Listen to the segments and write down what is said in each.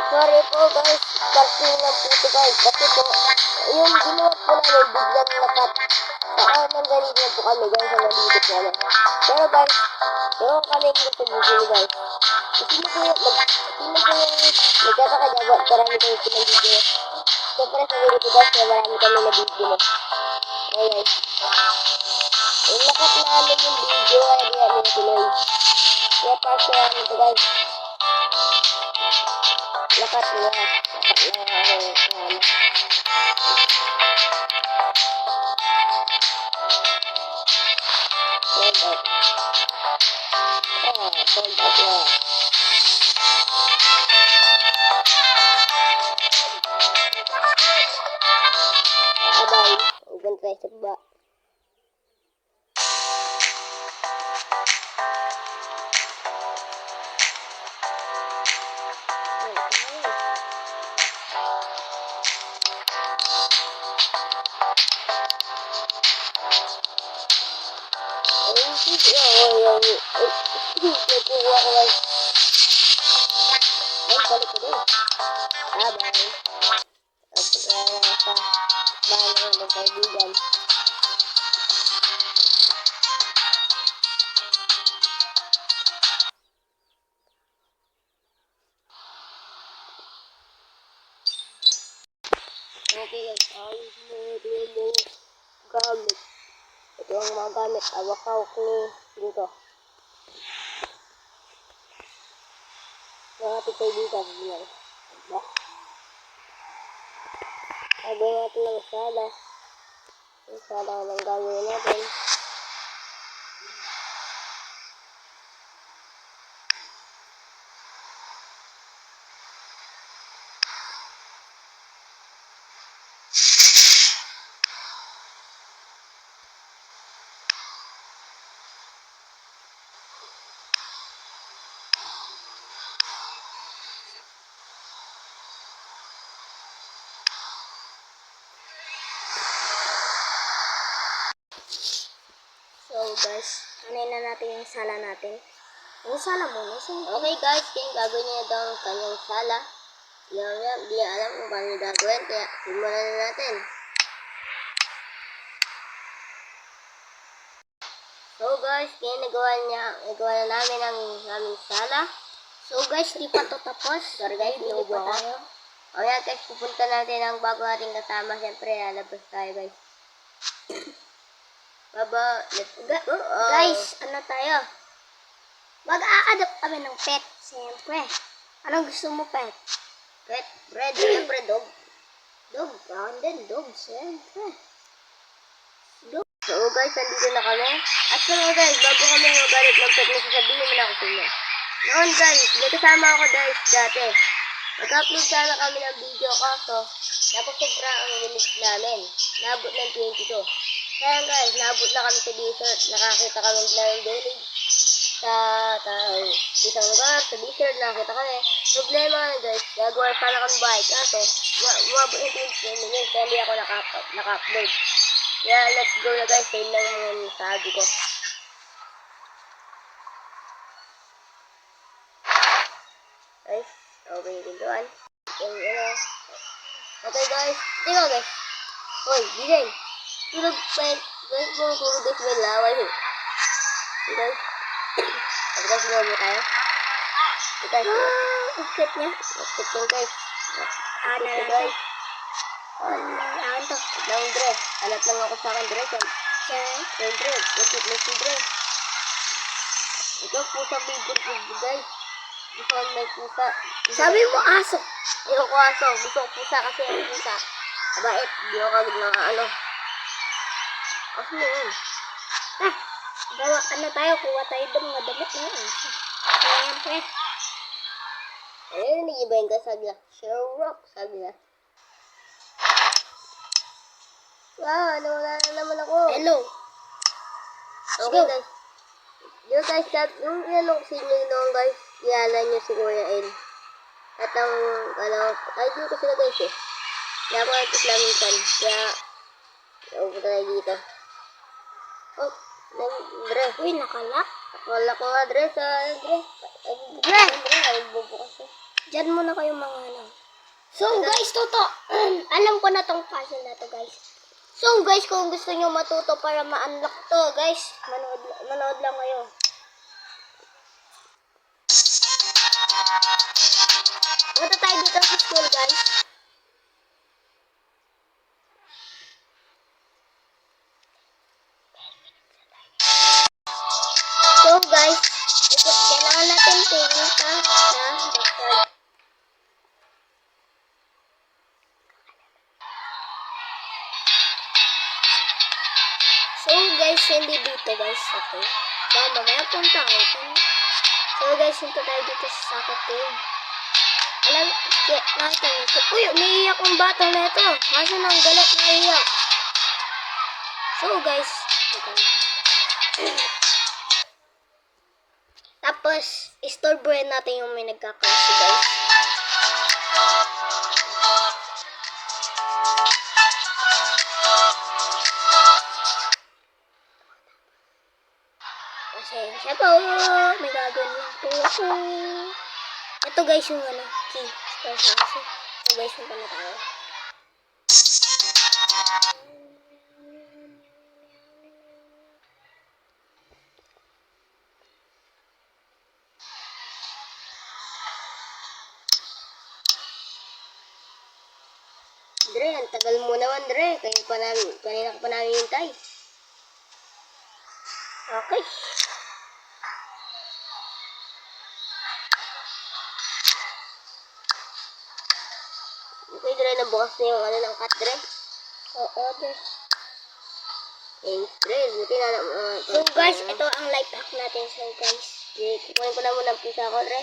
Sorry po guys, parking lang po ito guys. Kasi po, yung ginawa po namin biglang nakat. Saka nang ganito po kami guys, ang nandito po kami. Pero guys, yung kami yung sa video guys. Sino po yung nagtataka dyan, marami kami pinag-video. Siyempre sa video po guys, marami kami na-video. Okay guys. Yung nakat namin yung video, kaya di namin natuloy. Kaya parking namin ito guys. Lakat niya. Lakat na ano. Sold out. Sold out na. Abay. Huwag tayo sa baba. Nagkukuha ko guys. Balik ko din. Bye-bye. Pagkakala sa bahay naman ng kaibigan. Okay guys, ayos mo gamit. Ito ang mga gamit. Awak-awak ni dito. Mga kaibigan niya. Diba? Sabi natin ng sala. Yung sala ng gawin natin. So guys, anin na natin yung sala natin. Yung sala muna. Okay guys, kaya gagawin niya daw ang kanyang sala. Di alam kung paano gagawin, kaya simulan na natin. So guys, kaya nagawa na namin ang aming sala. So guys, di pa to tapos. Sorry guys, hindi pa tayo. O yan guys, pupunta natin ang bago nating kasama. Siyempre, lalabas tayo guys. Baba, let's go. Guys, ano tayo? Mag-a-adopt kami ng pet. Siyempre. Anong gusto mo, pet? Pet? Bread. Siyempre, dog. Dog. And then, dog. Siyempre. Dog. So, guys, nandito na kami. At so, guys, bago kami magalit ng pet, nasasabihin mo na ako sa inyo. Noon, guys, may kasama ako, guys, dati. Mag-upload sana kami ng video kaso, napasubra ang limit namin. Nabot ng 22. Kaya guys, nabot na kami sa desert. Nakakita kami ng village sa isang lugar, sa desert, nakakita kami. Problema na guys, gagawa sana kami bahay. Kaso, umabot ng 20 minutes, kaya hindi ako naka-upload. Kaya let's go na guys, same lang yung sabi ko. Guys, okay din doon. Okay guys, dito guys. Hoy, DJ. Tulog guys, tulog guys, may laway. Guys, guys, laway tayo. Guys, ukit niya. Ukit niya guys. Ano lang guys. Ano to? Lang Dre. Alat lang ako sa akin Dre. Dre, ukit mo si Dre. Ito pusa bibig guys. Gusto ko may pusa. Sabi mo aso. Ayoko aso. Gusto ko pusa kasi yung pusa. Abait. Hindi ako kagad mga ano. Aso mo yun. Gawa ano tayo. Kuha tayo doon mga damit na yun. Siyempre. Ayun, nag-ibayin ka sabi na. Sherlock sabi na. Wow, nawala na naman ako. Hello. Okay guys. Yung guys, yung inanong sa inyo noon guys, kilala nyo si Kuya N. At ang, ay dito sila guys eh. Nakuha namin san. Kaya, pupunta tayo dito. Oh, Dre. Uy, nakalak. Nakalak ko nga Dre sa, Dre. Dre! Ay, bubukas eh. Diyan muna kayo mga ano. So guys, alam ko na tong puzzle na to guys. So guys, kung gusto nyo matuto para ma-unlock to guys, manood lang kayo. Punta tayo dito sa school guys. So guys, kailangan natin pumunta sa backyard. So guys, hindi dito guys, okay? Baka mamaya punta ako ito. So guys, punta tayo dito sa Saka Cave. Alam, nakita nyo ito. Uy, naiiyak ang bata na ito. Kasi nang galit naiiyak. So guys, ito. Tapos, istorbohin natin yung may nagkaklase guys. Pasensya po, may gagawin lang po ako. Ito guys yung ano, key. So guys, punta na tayo. Dre, ang tagal mo naman Dre. Kanina ka pa namin hintay. Okay. Okay Dre, nabukas na yung ano ng cut Dre. Oo Dre. Dre, buti na so guys, ito ang life hack natin. So guys, kukunin ko na muna ang pisa ko Dre.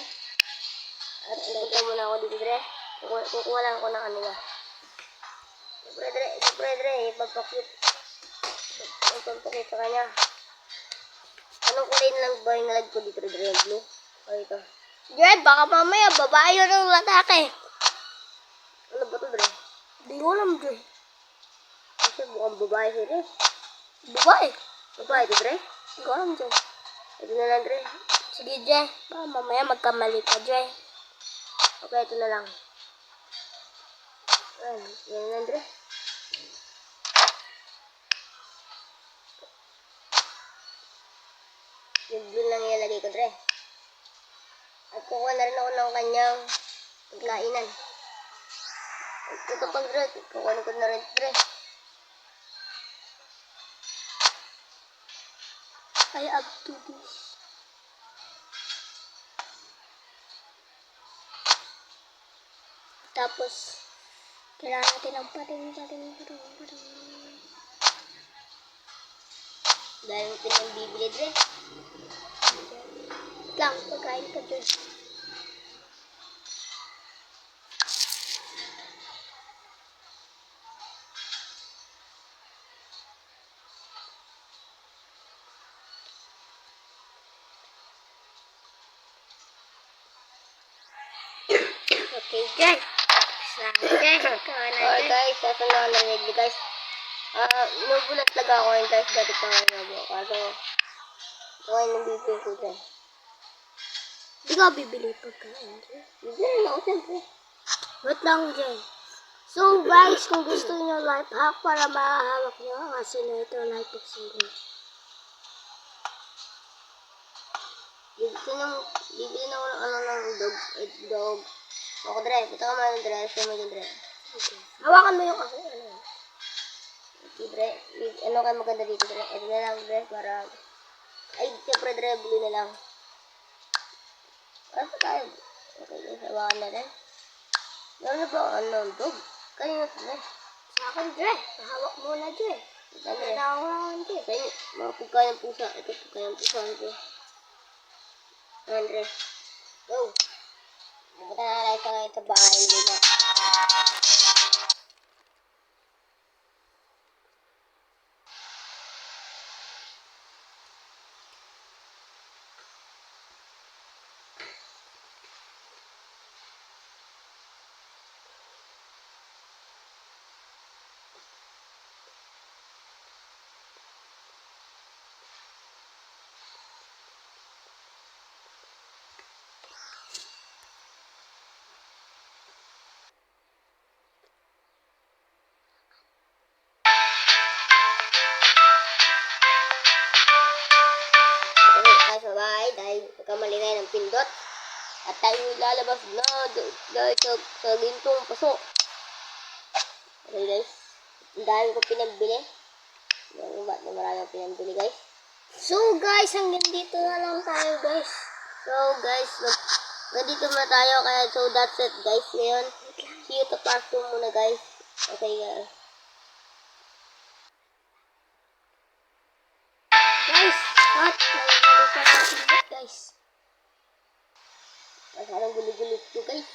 At punta muna ako dito Dre. Kukuha lang ako ng ano niya. Siyempre Dre, ipagpakit sa kanya. Anong kulay na lang ba yung nalag ko dito Dre? Blue? O ito. Dre, baka mamaya babae yun ang latake. Ano ba ito Dre? Hindi ko alam Dre. Kasi mukhang babae siya Dre. Babae? Babae ito Dre? Hindi ko alam Dre. Ito na lang Dre. Sige Dre, baka mamaya magkamali ka Dre. Okay, ito na lang. Yan na lang Dre. Yung blue lang ilalagay ko Dre. At kukuha na rin ako ng kanyang pagkainan. Ito pag Dre, kukuha ko na rin Dre. I have to do this. Tapos, kailangan natin ng pating. Dahil natin ang bibili Dre. Lang, pagkain ko dyan. Okay, dyan. Alright guys, ito na narinig niyo guys. Inubulat talaga ako yun guys, dati pa ngayon ako. Kaso, ito ngayon nang bibili ko dyan. Hindi ka bibili pagkain dyan? Bibili na ako siyempre. Wait lang dyan. So guys, kung gusto niyo life hack para mahahawak niyo, kasi na ito life hack sa inyo. Bibili na ako ng ano ng dog. Ako Dre, punta ka man Dre, gusto mo Dre. Okay. Hawakan mo yung ako, ano. Okay Dre, ano ka maganda dito Dre? Ito na lang Dre, para... Ay, siyempre Dre, buli na lang. Ano tayo? Okay guys, hawakan na rin. Meron na ba ano, dog? Kanina Dre. Sa akin Dre, nahawak muna Dre. Nahawak Dre. Kaya, mga pagkayang pusa. Ito, pagkayang pusa Dre. Dre. Go! Pupunta na tayo sa bahay nila. nagkamali kayo ng pindot. At tayo lalabas na dahil sa gintong paso. Okay guys, ang dami ko pinabili. Ba't na marami akong pinabili guys. So guys, hanggang dito na lang tayo guys. So guys, nandito na tayo kaya so that's it guys ngayon. See you to part 2 muna guys. Okay guys. Guys, what? Nalagay pa natin guys. Masyadong gulo-gulo ito guys.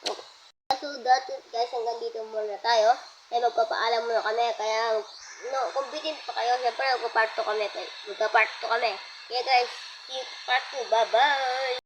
Okay. So that's it guys, hanggang dito muna tayo. Ay magpapaalam muna kami kaya competent pa kayo. Siyempre magpa-part 2 kami. Magpa-part 2 kami. Okay guys, see you part 2. Bye bye!